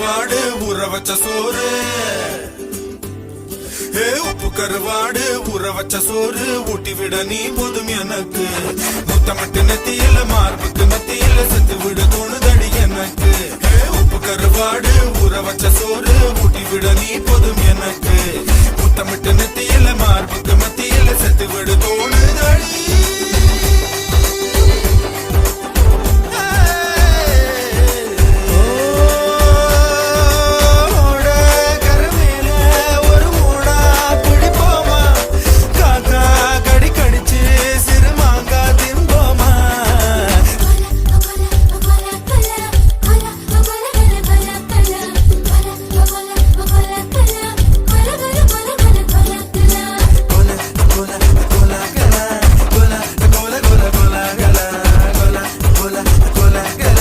கருவாடு ஊற வச்ச சோறு, உப்பு கருவாடு ஊற வச்ச சோறு ஊட்டி விட நீ போதும் எனக்கு. முத்தமட்டு நெத்தியில மார்புக்கு மத்தியில செத்து விட தோணுதடி எனக்கு. உப்பு கருவாடு ஊற வச்ச சோறு ஊட்டி விட நீ போதும் எனக்கு.